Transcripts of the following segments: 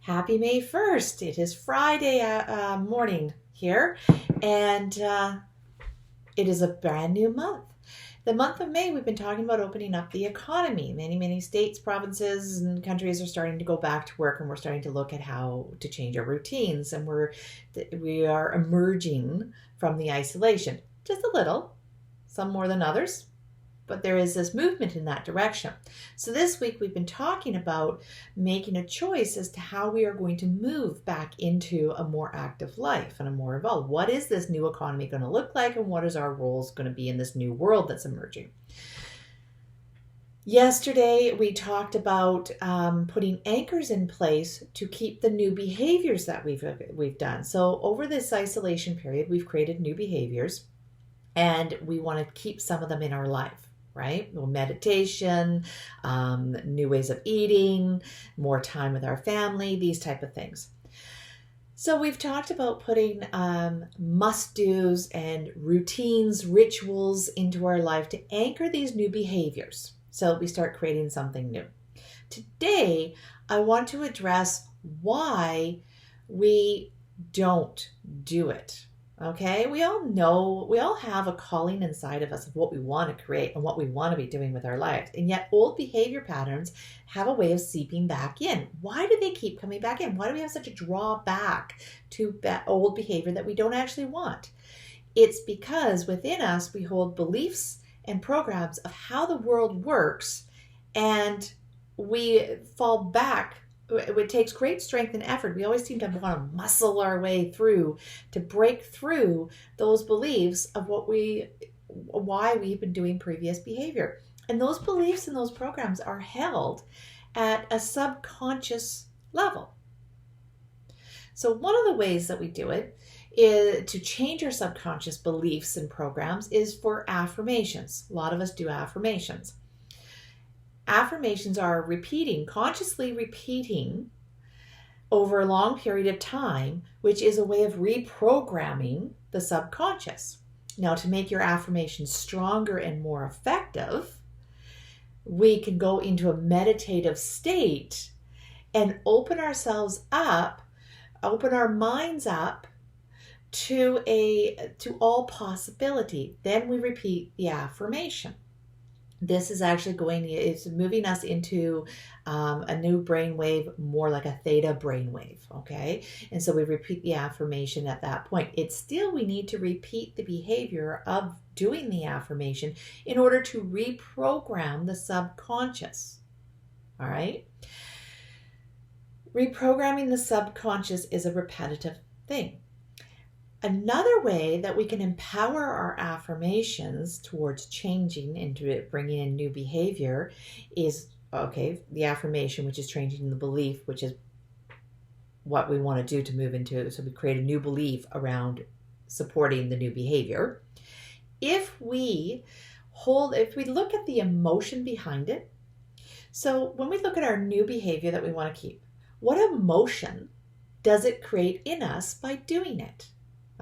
Happy May 1st. It is Friday morning here, and it is a brand new month. The month of May, we've been talking about opening up the economy. Many states, provinces, and countries are starting to go back to work, and we're starting to look at how to change our routines, and we are emerging from the isolation. Just a little, some more than others, but there is this movement in that direction. So this week we've been talking about making a choice as to how we are going to move back into a more active life and a more evolved. What is this new economy going to look like, and what is our roles going to be in this new world that's emerging? Yesterday, we talked about putting anchors in place to keep the new behaviors that we've done. So over this isolation period, we've created new behaviors, and we want to keep some of them in our life. Right? Well, meditation, new ways of eating, more time with our family, these type of things. So we've talked about putting must-dos and routines, rituals into our life to anchor these new behaviors so we start creating something new. Today, I want to address why we don't do it. Okay, we all have a calling inside of us of what we want to create and what we want to be doing with our lives. And yet old behavior patterns have a way of seeping back in. Why do they keep coming back in? Why do we have such a drawback to that old behavior that we don't actually want? It's because within us we hold beliefs and programs of how the world works, and we fall back. It takes great strength and effort. We always seem to want to muscle our way through to break through those beliefs of why we've been doing previous behavior. And those beliefs and those programs are held at a subconscious level. So one of the ways that we do it is to change our subconscious beliefs and programs is for affirmations. A lot of us do affirmations. Affirmations are consciously repeating over a long period of time, which is a way of reprogramming the subconscious. Now, to make your affirmations stronger and more effective, we can go into a meditative state and open ourselves up, open our minds up to all possibility. Then we repeat the affirmation. This is actually it's moving us into a new brainwave, more like a theta brainwave, okay? And so we repeat the affirmation at that point. We need to repeat the behavior of doing the affirmation in order to reprogram the subconscious, all right? Reprogramming the subconscious is a repetitive thing. Another way that we can empower our affirmations towards changing into it, bringing in new behavior is, the affirmation, which is changing the belief, which is what we want to do to move into it. So we create a new belief around supporting the new behavior. If we look at the emotion behind it, so when we look at our new behavior that we want to keep, what emotion does it create in us by doing it?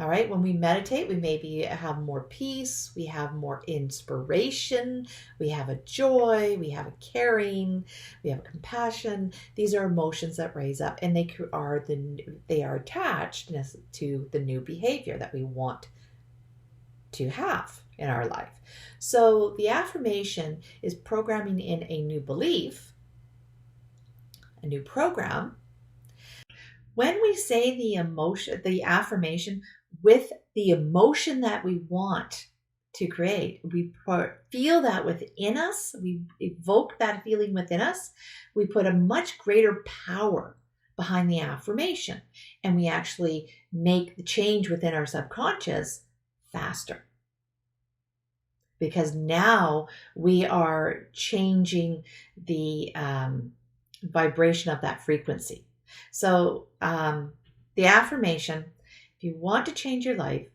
All right, when we meditate, we maybe have more peace, we have more inspiration, we have a joy, we have a caring, we have a compassion. These are emotions that raise up, and they are attached to the new behavior that we want to have in our life. So the affirmation is programming in a new belief, a new program. When we say the affirmation with the emotion that we want to create, we feel that within us, we evoke that feeling within us, we put a much greater power behind the affirmation, and we actually make the change within our subconscious faster. Because now we are changing the vibration of that frequency. So the affirmation, if you want to change your life,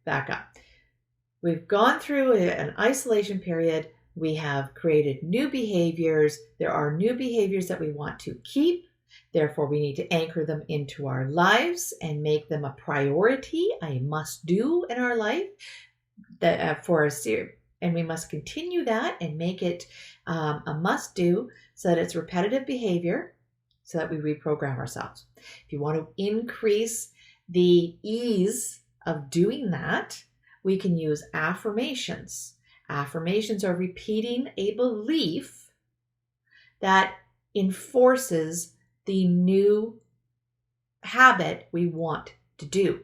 back up. We've gone through an isolation period. We have created new behaviors. There are new behaviors that we want to keep. Therefore, we need to anchor them into our lives and make them a priority, a must-do in our life. And we must continue that and make it a must-do so that it's repetitive behavior. so that we reprogram ourselves. If you want to increase the ease of doing that, we can use affirmations. Affirmations are repeating a belief that enforces the new habit we want to do.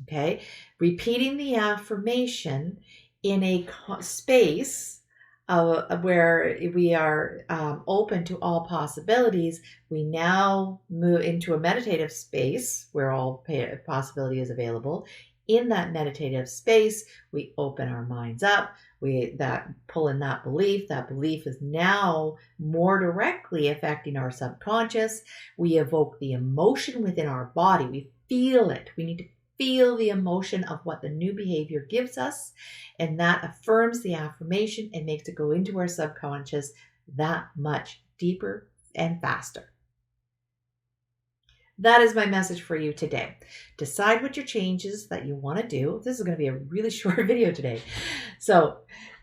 Okay? Repeating the affirmation in a space where we are open to all possibilities, we now move into a meditative space where all possibility is available. In that meditative space, we open our minds up. We pull in that belief. That belief is now more directly affecting our subconscious. We evoke the emotion within our body. We feel it. We need to feel the emotion of what the new behavior gives us, and that affirms the affirmation and makes it go into our subconscious that much deeper and faster. That is my message for you today. Decide what your changes that you want to do. This is going to be a really short video today. So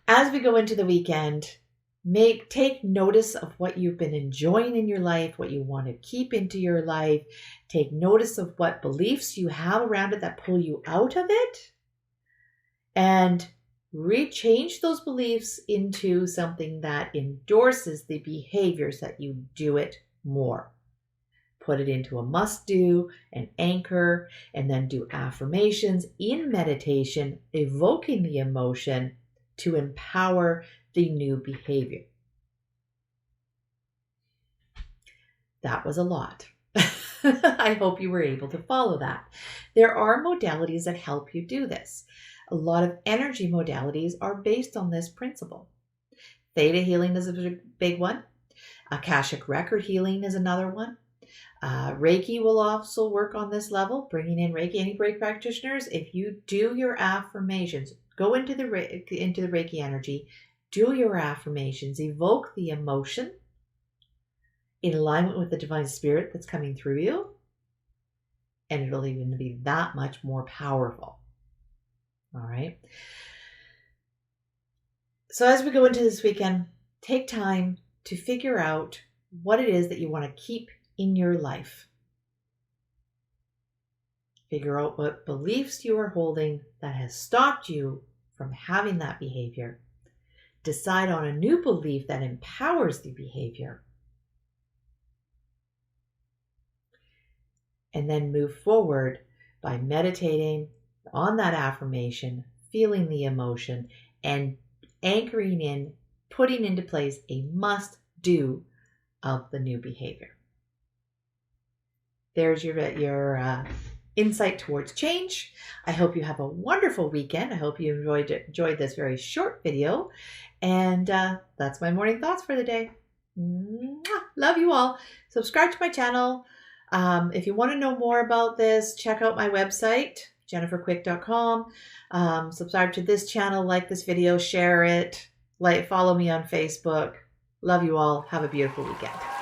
as we go into the weekend, take notice of what you've been enjoying in your life, what you want to keep into your life. Take notice of what beliefs you have around it that pull you out of it, and rechange those beliefs into something that endorses the behaviors that you do it more. Put it into a must do, an anchor, and then do affirmations in meditation, evoking the emotion to empower the new behavior. That was a lot. I hope you were able to follow that. There are modalities that help you do this. A lot of energy modalities are based on this principle. Theta healing is a big one. Akashic record healing is another one. Reiki will also work on this level, bringing in Reiki. Any Reiki practitioners, if you do your affirmations, go into the Reiki energy, do your affirmations, evoke the emotion in alignment with the divine spirit that's coming through you, and it'll even be that much more powerful. All right. So as we go into this weekend, take time to figure out what it is that you want to keep in your life. Figure out what beliefs you are holding that has stopped you from having that behavior. Decide on a new belief that empowers the behavior. And then move forward by meditating on that affirmation, feeling the emotion, and anchoring in, putting into place a must-do of the new behavior. There's your insight towards change. I hope you have a wonderful weekend. I hope you enjoyed this very short video. And that's my morning thoughts for the day. Mwah! Love you all. Subscribe to my channel. If you want to know more about this, check out my website, jenniferquick.com. Subscribe to this channel, like this video, share it, follow me on Facebook. Love you all. Have a beautiful weekend.